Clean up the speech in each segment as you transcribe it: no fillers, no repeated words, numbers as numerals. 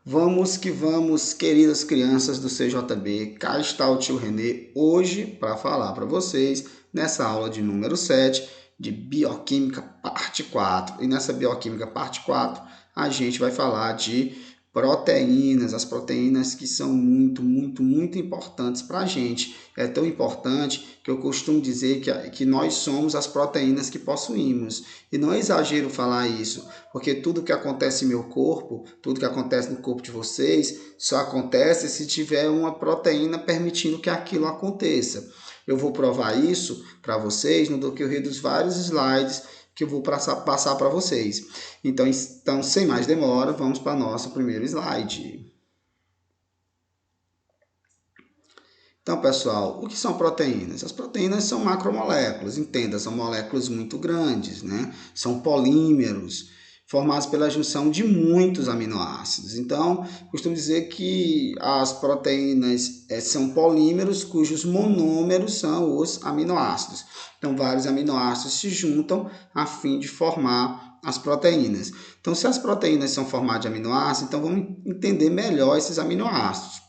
Vamos que vamos, queridas crianças do CJB, cá está o tio Renê hoje para falar para vocês nessa aula de número 7 de Bioquímica parte 4. E nessa Bioquímica parte 4 a gente vai falar de proteínas, as proteínas que são muito importantes para a gente. É tão importante que eu costumo dizer que nós somos as proteínas que possuímos. E não é exagero falar isso, porque tudo que acontece em meu corpo, tudo que acontece no corpo de vocês, só acontece se tiver uma proteína permitindo que aquilo aconteça. Eu vou provar isso para vocês no decorrer dos vários slides que eu vou passar para vocês. Então, sem mais demora, vamos para o nosso primeiro slide. Então, pessoal, o que são proteínas? As proteínas são macromoléculas, entenda, são moléculas muito grandes, né? São polímeros, formados pela junção de muitos aminoácidos. Então, costumo dizer que as proteínas são polímeros cujos monômeros são os aminoácidos. Então, vários aminoácidos se juntam a fim de formar as proteínas. Então, se as proteínas são formadas de aminoácidos, então vamos entender melhor esses aminoácidos.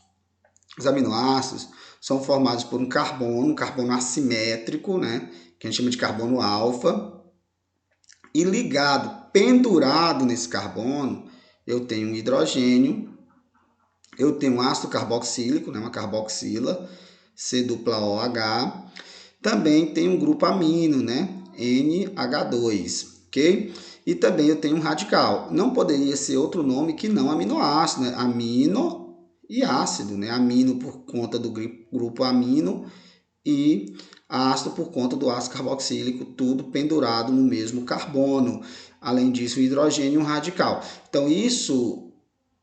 Os aminoácidos são formados por um carbono assimétrico, né, que a gente chama de carbono alfa, e ligado, pendurado nesse carbono, eu tenho um hidrogênio, eu tenho um ácido carboxílico, né, uma carboxila, C-OH, também tem um grupo amino, né, NH2, ok? E também eu tenho um radical. Não poderia ser outro nome que não aminoácido, né? Amino e ácido, né? Amino por conta do grupo amino e ácido por conta do ácido carboxílico, tudo pendurado no mesmo carbono. Além disso, o hidrogênio e um radical. Então, isso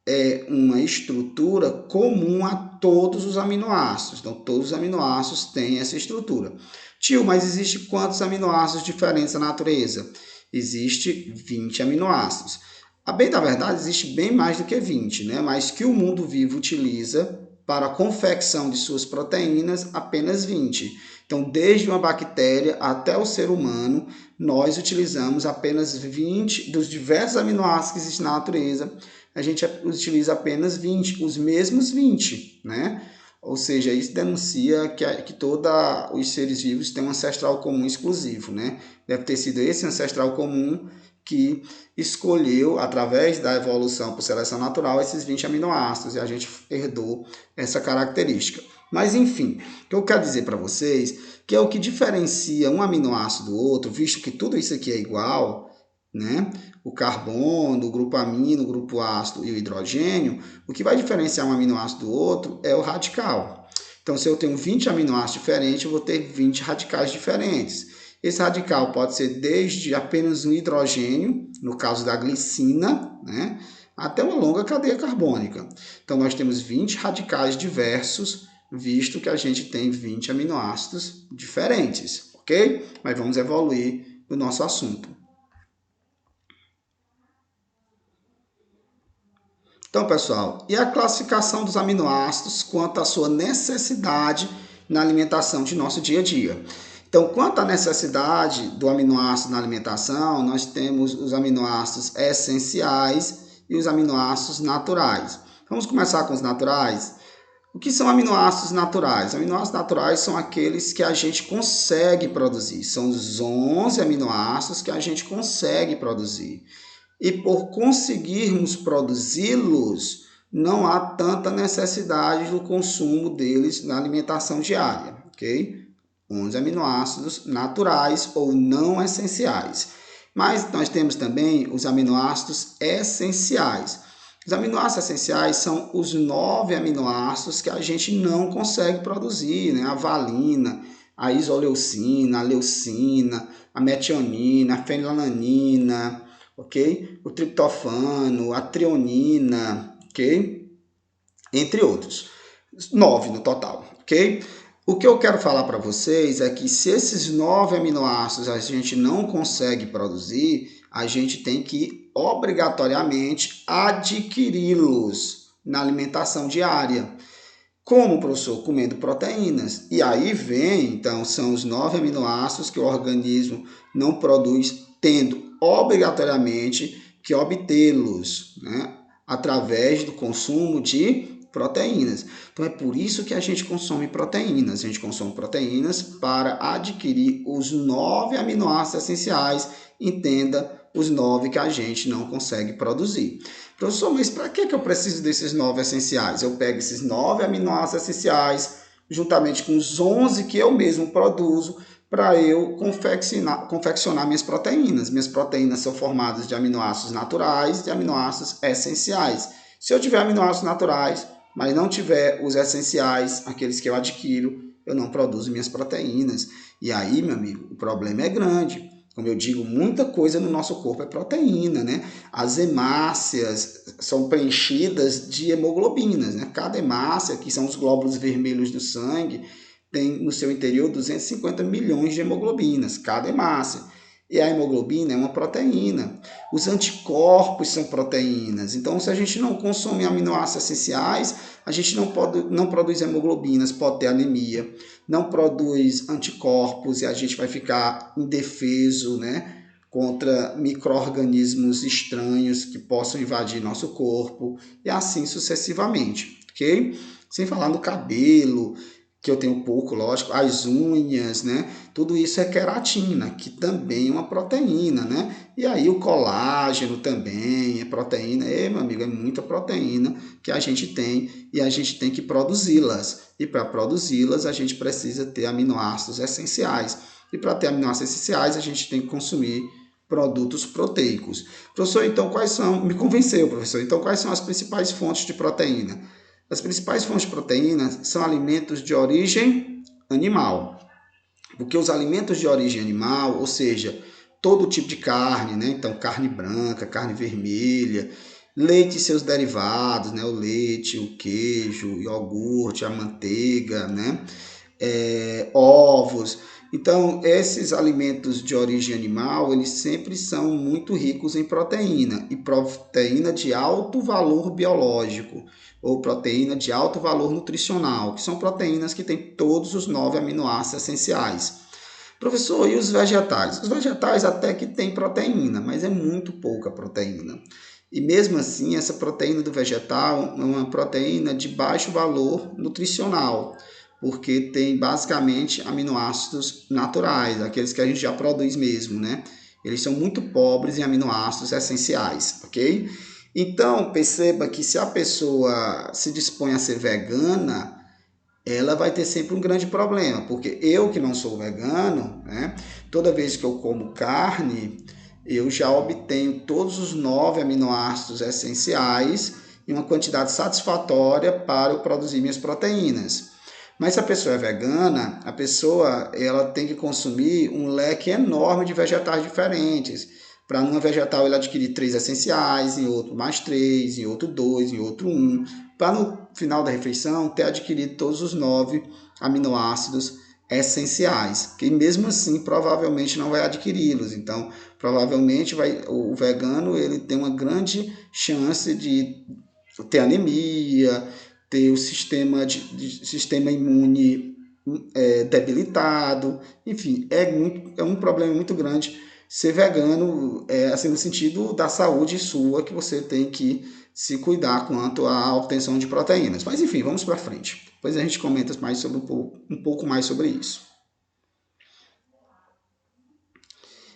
é uma estrutura comum a todos os aminoácidos. Então, todos os aminoácidos têm essa estrutura. Tio, mas existe quantos aminoácidos diferentes na natureza? Existe 20 aminoácidos. A bem da verdade, existe bem mais do que 20, né? Mas que o mundo vivo utiliza para a confecção de suas proteínas, apenas 20. Então, desde uma bactéria até o ser humano, nós utilizamos apenas 20 dos diversos aminoácidos que existem na natureza. A gente utiliza apenas 20, os mesmos 20, né? Ou seja, isso denuncia que todos os seres vivos têm um ancestral comum exclusivo, né? Deve ter sido esse ancestral comum que escolheu, através da evolução por seleção natural, esses 20 aminoácidos, e a gente herdou essa característica. Mas, enfim, o que eu quero dizer para vocês, que é o que diferencia um aminoácido do outro, visto que tudo isso aqui é igual, né? O carbono, o grupo amino, o grupo ácido e o hidrogênio, o que vai diferenciar um aminoácido do outro é o radical. Então, se eu tenho 20 aminoácidos diferentes, eu vou ter 20 radicais diferentes. Esse radical pode ser desde apenas um hidrogênio, no caso da glicina, né, até uma longa cadeia carbônica. Então, nós temos 20 radicais diversos, visto que a gente tem 20 aminoácidos diferentes, ok? Mas vamos evoluir no nosso assunto. Então, pessoal, e a classificação dos aminoácidos quanto à sua necessidade na alimentação de nosso dia a dia? Então, quanto à necessidade do aminoácido na alimentação, nós temos os aminoácidos essenciais e os aminoácidos naturais. Vamos começar com os naturais? O que são aminoácidos naturais? Aminoácidos naturais são aqueles que a gente consegue produzir. São os 11 aminoácidos que a gente consegue produzir. E por conseguirmos produzi-los, não há tanta necessidade do consumo deles na alimentação diária, ok? 11 aminoácidos naturais ou não essenciais. Mas nós temos também os aminoácidos essenciais. Os aminoácidos essenciais são os 9 aminoácidos que a gente não consegue produzir, né? A valina, a isoleucina, a leucina, a metionina, a fenilalanina, ok? O triptofano, a trionina, ok? Entre outros. 9 no total, ok? O que eu quero falar para vocês é que se esses 9 aminoácidos a gente não consegue produzir, a gente tem que obrigatoriamente adquiri-los na alimentação diária. Como, professor? Comendo proteínas. E aí vem, então, são os 9 aminoácidos que o organismo não produz, tendo obrigatoriamente que obtê-los, né? através do consumo de proteínas. Então é por isso que a gente consome proteínas. A gente consome proteínas para adquirir os 9 aminoácidos essenciais, entenda, os 9 que a gente não consegue produzir. Professor, mas para que eu preciso desses 9 essenciais? Eu pego esses 9 aminoácidos essenciais, juntamente com os 11 que eu mesmo produzo, para eu confeccionar minhas proteínas. Minhas proteínas são formadas de aminoácidos naturais e de aminoácidos essenciais. Se eu tiver aminoácidos naturais, mas não tiver os essenciais, aqueles que eu adquiro, eu não produzo minhas proteínas. E aí, meu amigo, o problema é grande. Como eu digo, muita coisa no nosso corpo é proteína, né? As hemácias são preenchidas de hemoglobinas, né? Cada hemácia, que são os glóbulos vermelhos do sangue, tem no seu interior 250 milhões de hemoglobinas, cada hemácia. E a hemoglobina é uma proteína. Os anticorpos são proteínas. Então, se a gente não consome aminoácidos essenciais, a gente não produz hemoglobinas, pode ter anemia, não produz anticorpos e a gente vai ficar indefeso, né, contra micro-organismos estranhos que possam invadir nosso corpo e assim sucessivamente, ok? Sem falar no cabelo, que eu tenho pouco, lógico, as unhas, né? Tudo isso é queratina, que também é uma proteína, né? E aí o colágeno também é proteína. Meu amigo, é muita proteína que a gente tem e a gente tem que produzi-las. E para produzi-las, a gente precisa ter aminoácidos essenciais. E para ter aminoácidos essenciais, a gente tem que consumir produtos proteicos. Professor, então quais são? Me convenceu, professor. Então quais são as principais fontes de proteína? As principais fontes de proteína são alimentos de origem animal. Porque os alimentos de origem animal, ou seja, todo tipo de carne, né? Então, carne branca, carne vermelha, leite e seus derivados, né? O leite, o queijo, o iogurte, a manteiga, né? Ovos. Então, esses alimentos de origem animal, eles sempre são muito ricos em proteína, e proteína de alto valor biológico, ou proteína de alto valor nutricional, que são proteínas que têm todos os 9 aminoácidos essenciais. Professor, e os vegetais? Os vegetais até que têm proteína, mas é muito pouca proteína. E mesmo assim, essa proteína do vegetal é uma proteína de baixo valor nutricional, porque tem basicamente aminoácidos naturais, aqueles que a gente já produz mesmo, né? Eles são muito pobres em aminoácidos essenciais, ok? Então, perceba que se a pessoa se dispõe a ser vegana, ela vai ter sempre um grande problema, porque eu que não sou vegano, né? Toda vez que eu como carne, eu já obtenho todos os 9 aminoácidos essenciais em uma quantidade satisfatória para eu produzir minhas proteínas. Mas se a pessoa é vegana, a pessoa ela tem que consumir um leque enorme de vegetais diferentes. Para numa vegetal ele adquirir 3 essenciais, em outro mais 3, em outro 2, em outro 1, para no final da refeição ter adquirido todos os 9 aminoácidos essenciais, que mesmo assim provavelmente não vai adquiri-los. Então, provavelmente o vegano ele tem uma grande chance de ter anemia, ter o sistema imune debilitado, enfim, é um problema muito grande ser vegano, assim, no sentido da saúde sua, que você tem que se cuidar quanto à obtenção de proteínas. Mas enfim, vamos para frente. Depois a gente comenta mais sobre um pouco mais sobre isso.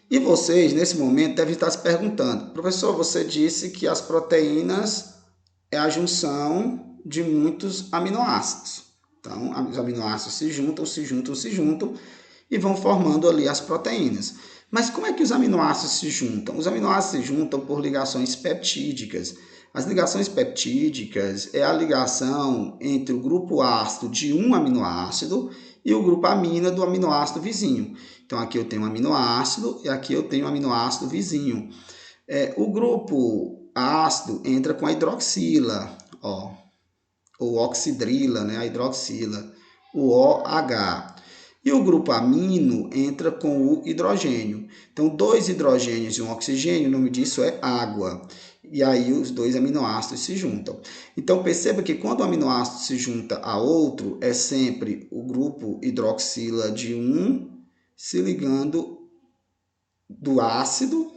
E vocês, nesse momento, devem estar se perguntando, professor, você disse que as proteínas é a junção de muitos aminoácidos. Então, os aminoácidos se juntam e vão formando ali as proteínas. Mas como é que os aminoácidos se juntam? Os aminoácidos se juntam por ligações peptídicas. As ligações peptídicas é a ligação entre o grupo ácido de um aminoácido e o grupo amina do aminoácido vizinho. Então, aqui eu tenho um aminoácido e aqui eu tenho um aminoácido vizinho. O grupo ácido entra com a hidroxila, ou oxidrila, né, a hidroxila, o OH. E o grupo amino entra com o hidrogênio. Então, 2 hidrogênios e um oxigênio, o nome disso é água. E aí os 2 aminoácidos se juntam. Então, perceba que quando o aminoácido se junta a outro, é sempre o grupo hidroxila de um se ligando do ácido,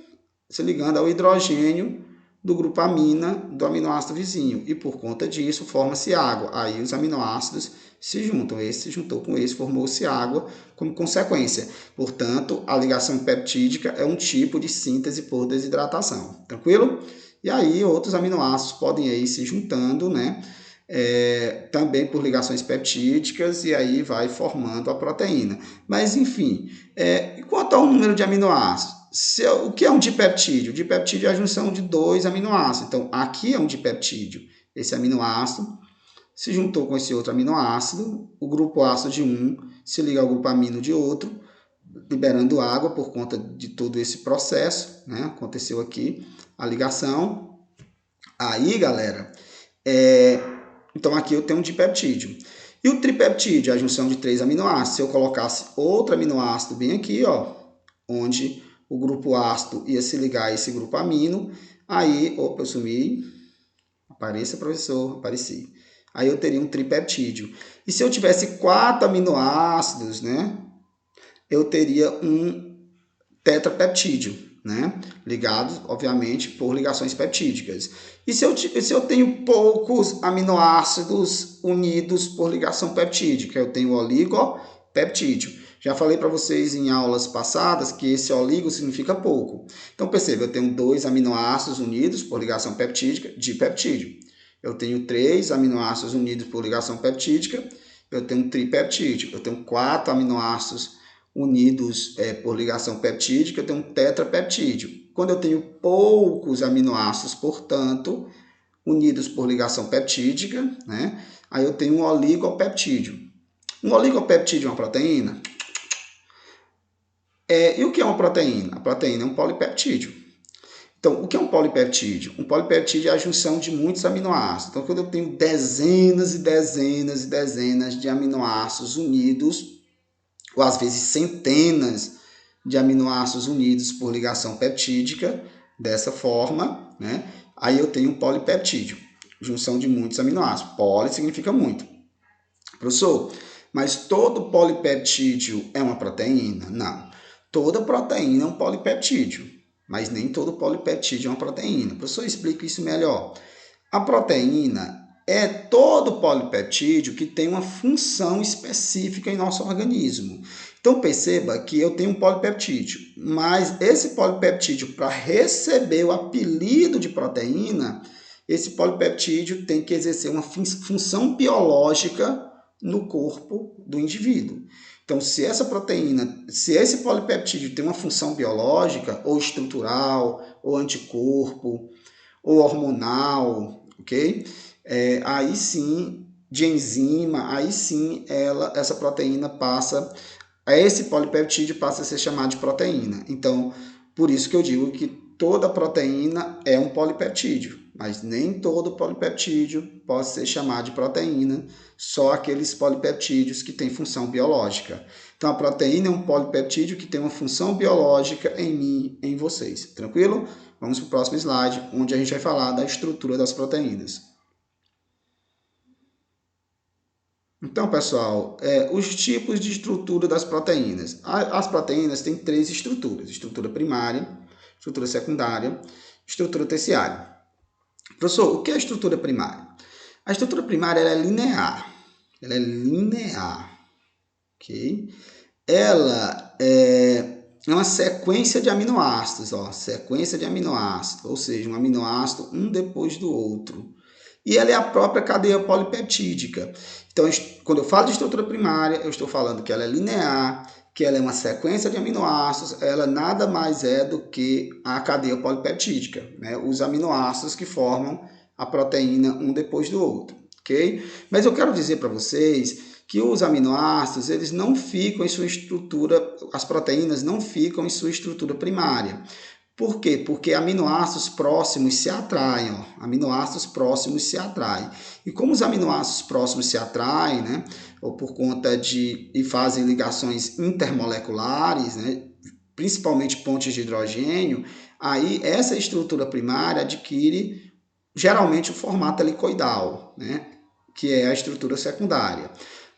se ligando ao hidrogênio do grupo amina do aminoácido vizinho. E por conta disso, forma-se água. Aí os aminoácidos se juntam. Esse se juntou com esse, formou-se água como consequência. Portanto, a ligação peptídica é um tipo de síntese por desidratação. Tranquilo? E aí outros aminoácidos podem ir se juntando, né? Também por ligações peptídicas, e aí vai formando a proteína. Mas, enfim, quanto ao número de aminoácidos, o que é um dipeptídeo? Dipeptídeo é a junção de 2 aminoácidos. Então, aqui é um dipeptídeo. Esse aminoácido se juntou com esse outro aminoácido, o grupo ácido de um se liga ao grupo amino de outro, liberando água por conta de todo esse processo, né? Aconteceu aqui a ligação. Aí, galera, então aqui eu tenho um dipeptídeo. E o tripeptídeo é a junção de 3 aminoácidos. Se eu colocasse outro aminoácido bem aqui, ó, onde o grupo ácido ia se ligar a esse grupo amino, aí, opa, eu sumi, apareça, professor, apareci. Aí eu teria um tripeptídeo. E se eu tivesse 4 aminoácidos, né, eu teria um tetrapeptídeo, né, ligados, obviamente, por ligações peptídicas. E se eu tenho poucos aminoácidos unidos por ligação peptídica, eu tenho oligopeptídeo. Já falei para vocês em aulas passadas que esse oligo significa pouco. Então, perceba, eu tenho 2 aminoácidos unidos por ligação peptídica, dipeptídeo. Eu tenho 3 aminoácidos unidos por ligação peptídica, eu tenho um tripeptídeo. Eu tenho 4 aminoácidos unidos por ligação peptídica, eu tenho um tetrapeptídeo. Quando eu tenho poucos aminoácidos, portanto, unidos por ligação peptídica, né, aí eu tenho um oligopeptídeo. Um oligopeptídeo é uma proteína? E o que é uma proteína? A proteína é um polipeptídeo. Então, o que é um polipeptídeo? Um polipeptídeo é a junção de muitos aminoácidos. Então, quando eu tenho dezenas e dezenas e dezenas de aminoácidos unidos, ou às vezes centenas de aminoácidos unidos por ligação peptídica, dessa forma, né? Aí eu tenho um polipeptídeo, junção de muitos aminoácidos. Poli significa muito. Professor, mas todo polipeptídeo é uma proteína? Não. Toda proteína é um polipeptídeo, mas nem todo polipeptídeo é uma proteína. Professor, explica isso melhor. A proteína é todo polipeptídeo que tem uma função específica em nosso organismo. Então, perceba que eu tenho um polipeptídeo, mas esse polipeptídeo, para receber o apelido de proteína, esse polipeptídeo tem que exercer uma função biológica no corpo do indivíduo. Então, se essa proteína, se esse polipeptídeo tem uma função biológica, ou estrutural, ou anticorpo, ou hormonal, ok? Aí sim, de enzima, aí sim essa proteína passa, esse polipeptídeo passa a ser chamado de proteína. Então, por isso que eu digo que toda proteína é um polipeptídeo, mas nem todo polipeptídeo pode ser chamado de proteína, só aqueles polipeptídeos que têm função biológica. Então, a proteína é um polipeptídeo que tem uma função biológica em mim, em vocês. Tranquilo? Vamos para o próximo slide, onde a gente vai falar da estrutura das proteínas. Então, pessoal, os tipos de estrutura das proteínas. As proteínas têm 3 estruturas: estrutura primária, estrutura secundária, estrutura terciária. Professor, o que é a estrutura primária? A estrutura primária ela é linear. Ela é linear, ok? Ela é uma sequência de aminoácidos, ó, sequência de aminoácidos, ou seja, um aminoácido um depois do outro. E ela é a própria cadeia polipeptídica. Então, quando eu falo de estrutura primária, eu estou falando que ela é linear, que ela é uma sequência de aminoácidos, ela nada mais é do que a cadeia polipeptídica, né? Os aminoácidos que formam a proteína um depois do outro, ok? Mas eu quero dizer para vocês que os aminoácidos, eles não ficam em sua estrutura, as proteínas não ficam em sua estrutura primária. Por quê? Porque aminoácidos próximos se atraem, ó. Aminoácidos próximos se atraem. E como os aminoácidos próximos se atraem, né, ou por conta e fazem ligações intermoleculares, né, principalmente pontes de hidrogênio, aí essa estrutura primária adquire geralmente o formato helicoidal, né, que é a estrutura secundária.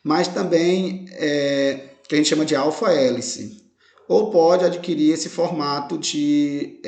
Mas também que a gente chama de alfa-hélice, ou pode adquirir esse formato de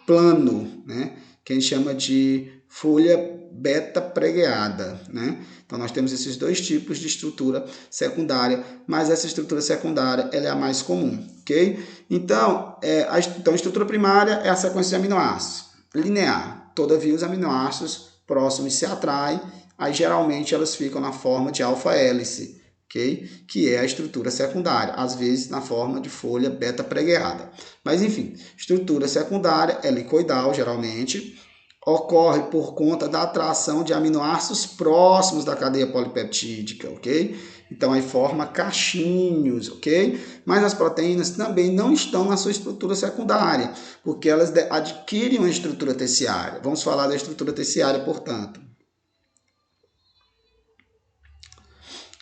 plano, né, que a gente chama de folha beta pregueada, né? Então, nós temos esses dois tipos de estrutura secundária, mas essa estrutura secundária ela é a mais comum, ok? Então, a estrutura primária é a sequência de aminoácidos, linear. Todavia, os aminoácidos próximos se atraem, aí geralmente elas ficam na forma de alfa-hélice, ok? Que é a estrutura secundária, às vezes na forma de folha beta pregueada. Mas, enfim, estrutura secundária é helicoidal, geralmente, ocorre por conta da atração de aminoácidos próximos da cadeia polipeptídica, ok? Então, aí forma cachinhos, ok? Mas as proteínas também não estão na sua estrutura secundária, porque elas adquirem uma estrutura terciária. Vamos falar da estrutura terciária, portanto.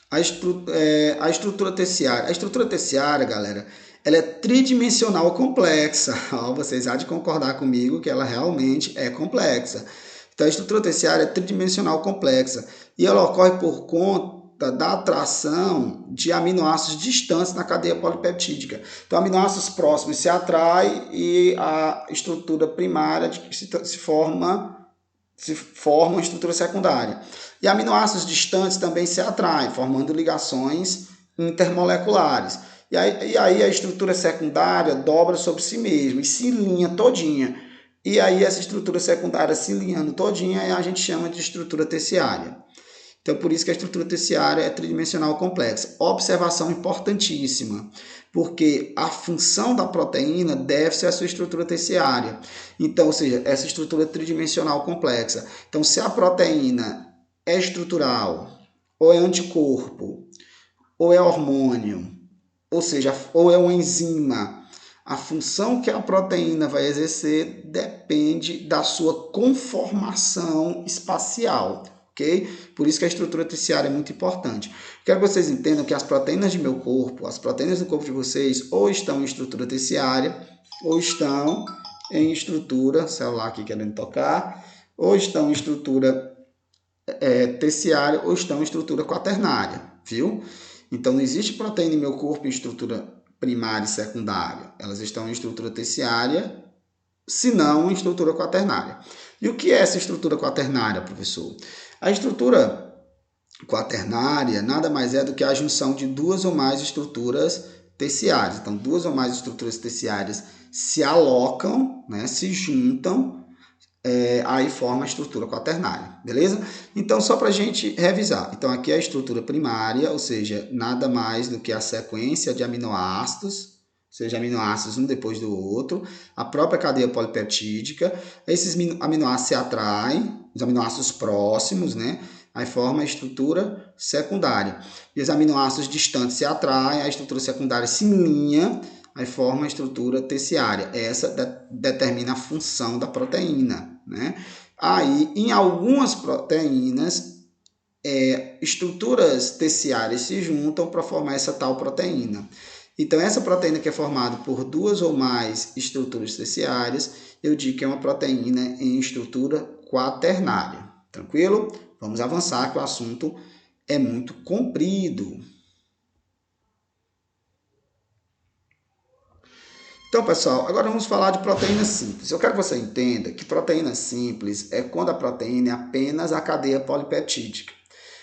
A estrutura terciária. A estrutura terciária, galera, ela é tridimensional complexa. Vocês há de concordar comigo que ela realmente é complexa. Então, a estrutura terciária é tridimensional complexa e ela ocorre por conta da atração de aminoácidos distantes na cadeia polipeptídica. Então, aminoácidos próximos se atraem e a estrutura primária se forma uma estrutura secundária. E aminoácidos distantes também se atraem, formando ligações intermoleculares. E aí a estrutura secundária dobra sobre si mesma e se linha todinha. E aí essa estrutura secundária se linhando todinha a gente chama de estrutura terciária. Então, por isso que a estrutura terciária é tridimensional complexa. Observação importantíssima, porque a função da proteína deve-se à sua estrutura terciária. Então, ou seja, essa estrutura tridimensional complexa. Então, se a proteína é estrutural, ou é anticorpo, ou é hormônio, ou seja, ou é uma enzima, a função que a proteína vai exercer depende da sua conformação espacial. Okay? Por isso que a estrutura terciária é muito importante. Quero que vocês entendam que as proteínas de meu corpo, as proteínas do corpo de vocês, ou estão em estrutura terciária, ou estão em estrutura, celular aqui querendo tocar, ou estão em estrutura terciária, ou estão em estrutura quaternária, viu? Então, não existe proteína em meu corpo em estrutura primária e secundária. Elas estão em estrutura terciária, se não em estrutura quaternária. E o que é essa estrutura quaternária, professor? A estrutura quaternária nada mais é do que a junção de duas ou mais estruturas terciárias. Então, duas ou mais estruturas terciárias se alocam, né, se juntam, aí forma a estrutura quaternária, beleza? Então, só para a gente revisar. Então, aqui é a estrutura primária, ou seja, nada mais do que a sequência de aminoácidos, seja aminoácidos um depois do outro, a própria cadeia polipeptídica, esses aminoácidos se atraem, os aminoácidos próximos, né? Aí forma a estrutura secundária. E os aminoácidos distantes se atraem, a estrutura secundária se linha, aí forma a estrutura terciária. Essa determina a função da proteína, né? Aí, em algumas proteínas, estruturas terciárias se juntam para formar essa tal proteína. Então, essa proteína que é formada por duas ou mais estruturas terciárias, eu digo que é uma proteína em estrutura quaternária. Tranquilo? Vamos avançar, que o assunto é muito comprido. Então, pessoal, agora vamos falar de proteína simples. Eu quero que você entenda que proteína simples é quando a proteína é apenas a cadeia polipeptídica.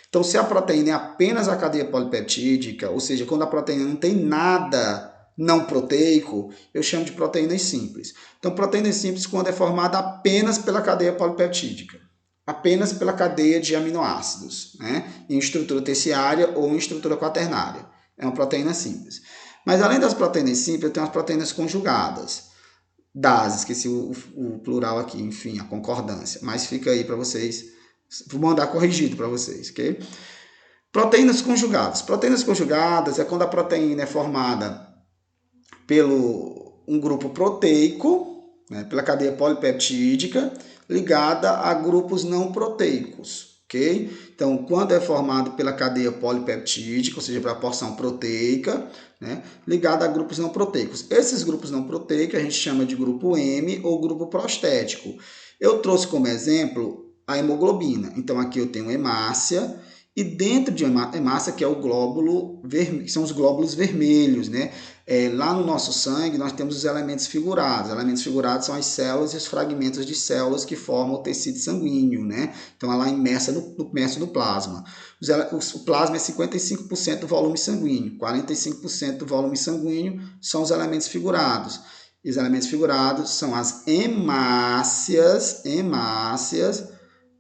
Então, se a proteína é apenas a cadeia polipeptídica, ou seja, quando a proteína não tem nada não proteico, eu chamo de proteínas simples. Então, proteínas simples quando é formada apenas pela cadeia polipeptídica, apenas pela cadeia de aminoácidos, né? Em estrutura terciária ou em estrutura quaternária. É uma proteína simples. Mas além das proteínas simples, eu tenho as proteínas conjugadas. Das, esqueci o plural aqui, enfim, a concordância. Mas fica aí para vocês, vou mandar corrigido para vocês, ok? Proteínas conjugadas. Proteínas conjugadas é quando a proteína é formada pelo um grupo proteico, né, pela cadeia polipeptídica, ligada a grupos não proteicos, ok? Então, quando é formado pela cadeia polipeptídica, ou seja, pela porção proteica, né, ligada a grupos não proteicos. Esses grupos não proteicos a gente chama de grupo M ou grupo prostético. Eu trouxe como exemplo a hemoglobina. Então, aqui eu tenho hemácia E dentro de hemácia, que é o glóbulo vermelho, são os glóbulos vermelhos, né? Lá no nosso sangue, nós temos os elementos figurados. Os elementos figurados são as células e os fragmentos de células que formam o tecido sanguíneo, né? Então, ela é imersa no plasma. O plasma é 55% do volume sanguíneo, 45% do volume sanguíneo são os elementos figurados. E os elementos figurados são as hemácias,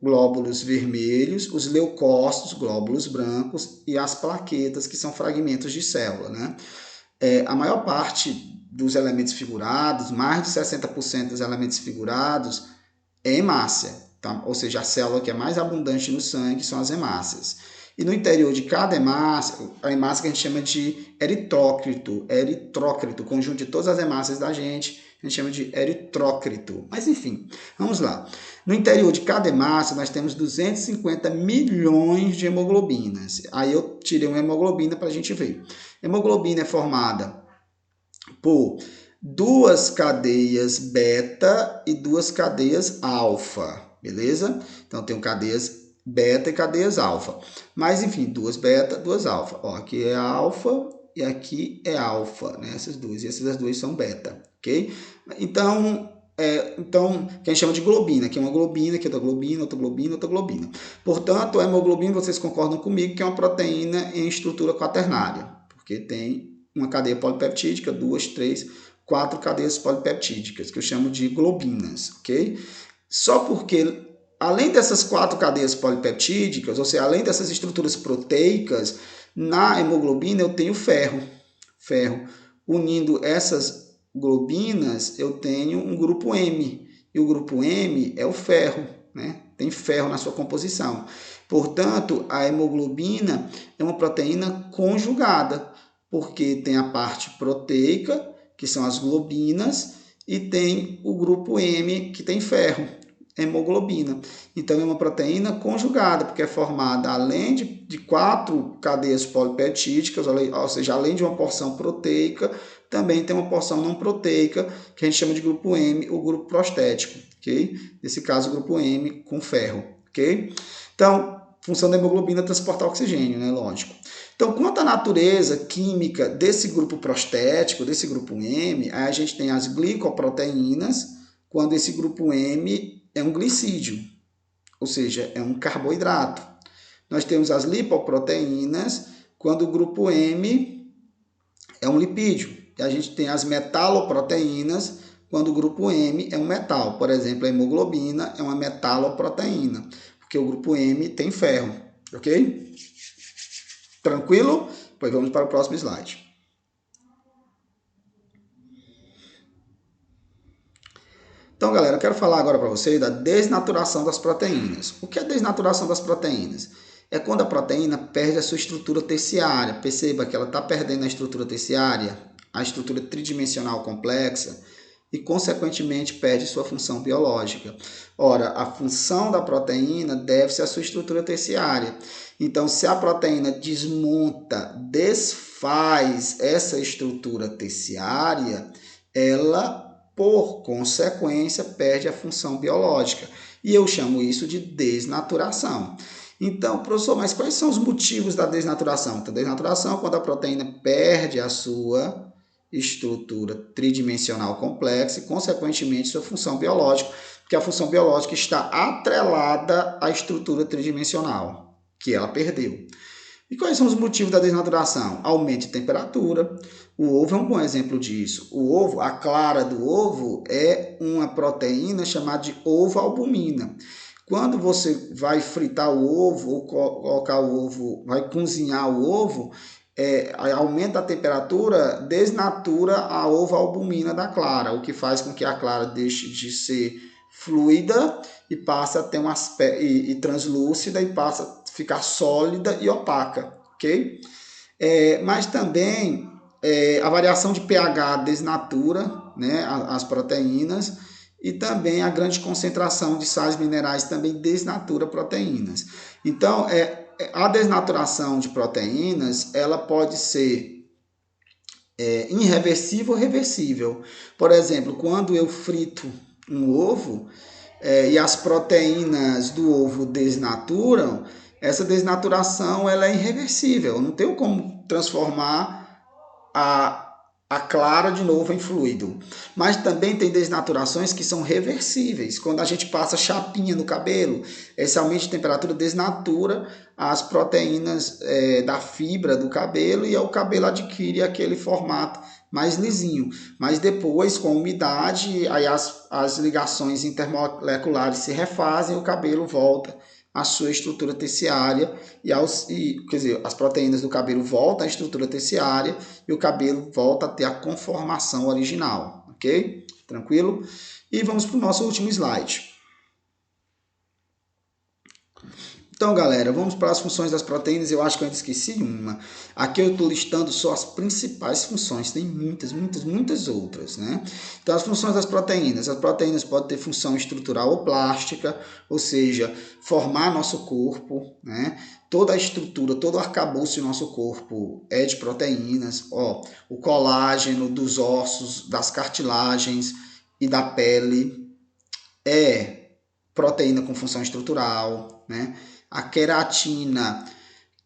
glóbulos vermelhos, os leucócitos, glóbulos brancos, e as plaquetas, que são fragmentos de célula, né? A maior parte dos elementos figurados, mais de 60% dos elementos figurados, é hemácia, tá? Ou seja, a célula que é mais abundante no sangue são as hemácias. E no interior de cada hemácia, a hemácia que a gente chama de eritrócrito, conjunto de todas as hemácias da gente, a gente chama de eritrócrito. Mas enfim, vamos lá. No interior de cada hemácia, nós temos 250 milhões de hemoglobinas. Aí eu tirei uma hemoglobina para a gente ver. Hemoglobina é formada por 2 cadeias beta e 2 cadeias alfa, beleza? Então, tem cadeias beta e cadeias alfa. Mas, enfim, 2 beta, 2 alfa. Ó, aqui é alfa e aqui é alfa, né? Essas duas. E essas duas são beta, ok? Então, que a gente chama de globina, que é uma globina, que é outra globina, outra globina, outra globina. Portanto, a hemoglobina, vocês concordam comigo, que é uma proteína em estrutura quaternária, porque tem uma cadeia polipeptídica, 2, 3, 4 cadeias polipeptídicas, que eu chamo de globinas, ok? Só porque, além dessas 4 cadeias polipeptídicas, ou seja, além dessas estruturas proteicas, na hemoglobina eu tenho ferro. Unindo essas globinas, eu tenho um grupo M, e o grupo M é o ferro, né? Tem ferro na sua composição. Portanto, a hemoglobina é uma proteína conjugada, porque tem a parte proteica, que são as globinas, e tem o grupo M, que tem ferro, hemoglobina. Então, é uma proteína conjugada, porque é formada além de 4 cadeias polipeptídicas, ou seja, além de uma porção proteica, também tem uma porção não proteica, que a gente chama de grupo M, o grupo prostético, ok? Nesse caso, o grupo M com ferro, ok? Então, função da hemoglobina é transportar oxigênio, né? Lógico. Então, quanto à natureza química desse grupo prostético, desse grupo M, aí a gente tem as glicoproteínas, quando esse grupo M é um glicídio, ou seja, é um carboidrato. Nós temos as lipoproteínas, quando o grupo M é um lipídio. E a gente tem as metaloproteínas, quando o grupo M é um metal. Por exemplo, a hemoglobina é uma metaloproteína, porque o grupo M tem ferro, ok? Tranquilo? Pois vamos para o próximo slide. Então, galera, eu quero falar agora para vocês da desnaturação das proteínas. O que é desnaturação das proteínas? É quando a proteína perde a sua estrutura terciária. Perceba que ela está perdendo a estrutura terciária, a estrutura tridimensional complexa, e, consequentemente, perde sua função biológica. Ora, a função da proteína deve-se à sua estrutura terciária. Então, se a proteína desmonta, desfaz essa estrutura terciária, ela, por consequência, perde a função biológica. E eu chamo isso de desnaturação. Então, professor, mas quais são os motivos da desnaturação? Então, desnaturação é quando a proteína perde a sua estrutura tridimensional complexa e, consequentemente, sua função biológica, porque a função biológica está atrelada à estrutura tridimensional que ela perdeu. E quais são os motivos da desnaturação? Aumento de temperatura. O ovo é um bom exemplo disso. O ovo, a clara do ovo, é uma proteína chamada de ovoalbumina. Quando você vai fritar o ovo ou colocar o ovo, vai cozinhar o ovo, aumenta a temperatura, desnatura a ovoalbumina da clara, o que faz com que a clara deixe de ser fluida e passe a ter um aspecto e translúcida e passa a ficar sólida e opaca, ok? Mas também a variação de pH desnatura, né, as proteínas, e também a grande concentração de sais minerais também desnatura proteínas. Então, a desnaturação de proteínas, ela pode ser irreversível ou reversível. Por exemplo, quando eu frito um ovo e as proteínas do ovo desnaturam, essa desnaturação ela é irreversível. Eu não tenho como transformar a clara de novo em fluido. Mas também tem desnaturações que são reversíveis. Quando a gente passa chapinha no cabelo, esse aumento de temperatura desnatura as proteínas da fibra do cabelo e o cabelo adquire aquele formato mais lisinho. Mas depois, com a umidade, aí as ligações intermoleculares se refazem e o cabelo volta à sua estrutura terciária quer dizer, as proteínas do cabelo voltam à estrutura terciária e o cabelo volta a ter a conformação original, ok? Tranquilo? E vamos para o nosso último slide. Então, galera, vamos para as funções das proteínas. Eu acho que eu ainda esqueci uma. Aqui eu estou listando só as principais funções. Tem muitas outras, né? Então, as funções das proteínas. As proteínas podem ter função estrutural ou plástica, ou seja, formar nosso corpo, né? Toda a estrutura, todo o arcabouço do nosso corpo é de proteínas. Ó, o colágeno dos ossos, das cartilagens e da pele é proteína com função estrutural, né? A queratina,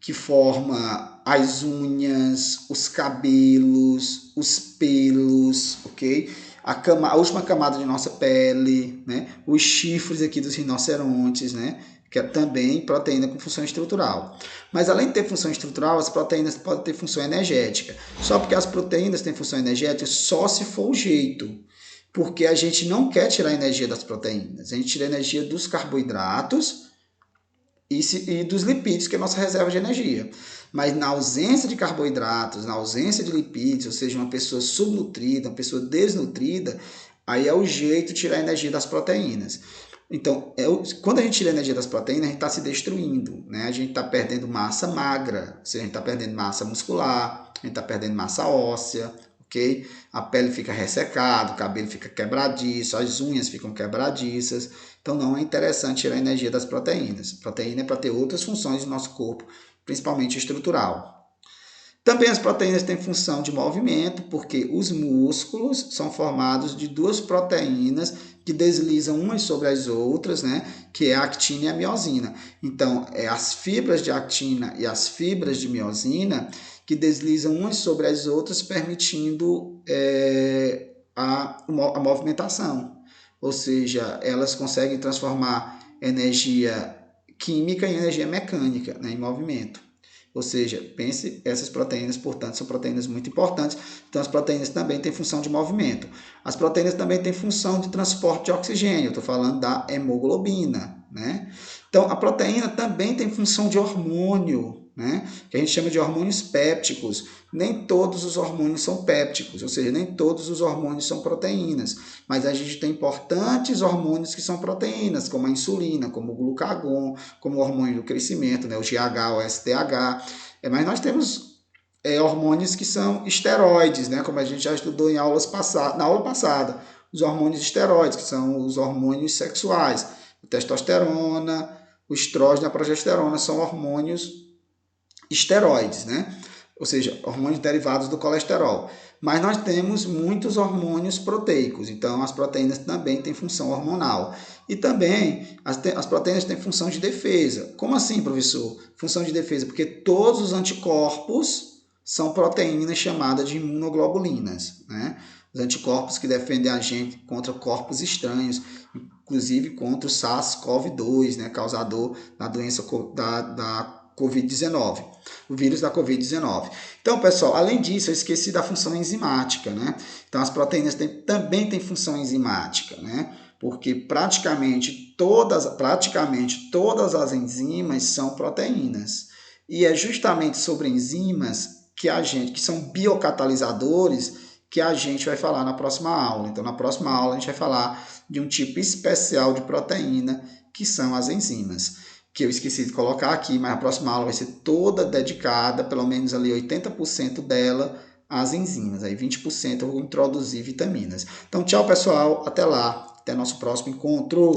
que forma as unhas, os cabelos, os pelos, ok? A última camada de nossa pele, né? Os chifres aqui dos rinocerontes, né? Que é também proteína com função estrutural. Mas além de ter função estrutural, as proteínas podem ter função energética. Só porque as proteínas têm função energética só se for o jeito. Porque a gente não quer tirar a energia das proteínas. A gente tira a energia dos carboidratos e dos lipídios, que é a nossa reserva de energia. Mas na ausência de carboidratos, na ausência de lipídios, ou seja, uma pessoa subnutrida, uma pessoa desnutrida, aí é o jeito de tirar a energia das proteínas. Então, quando a gente tira a energia das proteínas, a gente está se destruindo, né? A gente está perdendo massa magra, ou seja, a gente está perdendo massa muscular, a gente está perdendo massa óssea, ok? A pele fica ressecada, o cabelo fica quebradiço, as unhas ficam quebradiças. Então não é interessante tirar a energia das proteínas. A proteína é para ter outras funções no nosso corpo, principalmente estrutural. Também as proteínas têm função de movimento, porque os músculos são formados de duas proteínas que deslizam umas sobre as outras, né? Que é a actina e a miosina. Então, as fibras de actina e as fibras de miosina que deslizam umas sobre as outras, permitindo a movimentação. Ou seja, elas conseguem transformar energia química em energia mecânica, né, em movimento. Ou seja, pense, essas proteínas, portanto, são proteínas muito importantes. Então, as proteínas também têm função de movimento. As proteínas também têm função de transporte de oxigênio. Estou falando da hemoglobina, né? Então, a proteína também tem função de hormônio, né? Que a gente chama de hormônios pépticos. Nem todos os hormônios são pépticos, ou seja, nem todos os hormônios são proteínas. Mas a gente tem importantes hormônios que são proteínas, como a insulina, como o glucagon, como o hormônio do crescimento, né? O GH, o STH. Mas nós temos hormônios que são esteroides, né? Como a gente já estudou na aula passada. Os hormônios esteroides, que são os hormônios sexuais. A testosterona, o estrógeno e a progesterona são hormônios esteroides, né? Ou seja, hormônios derivados do colesterol. Mas nós temos muitos hormônios proteicos, então as proteínas também têm função hormonal. E também as proteínas têm função de defesa. Como assim, professor? Função de defesa, porque todos os anticorpos são proteínas chamadas de imunoglobulinas, né? Os anticorpos que defendem a gente contra corpos estranhos, inclusive contra o SARS-CoV-2, né? Causador da doença da Covid-19, o vírus da Covid-19. Então, pessoal, além disso, eu esqueci da função enzimática, né? Então, as proteínas também têm função enzimática, né? Porque praticamente todas as enzimas são proteínas. E é justamente sobre enzimas que são biocatalisadores, que a gente vai falar na próxima aula. Então, na próxima aula, a gente vai falar de um tipo especial de proteína, que são as enzimas, que eu esqueci de colocar aqui, mas a próxima aula vai ser toda dedicada, pelo menos ali 80% dela, às enzimas. Aí 20% eu vou introduzir vitaminas. Então, tchau, pessoal. Até lá. Até nosso próximo encontro.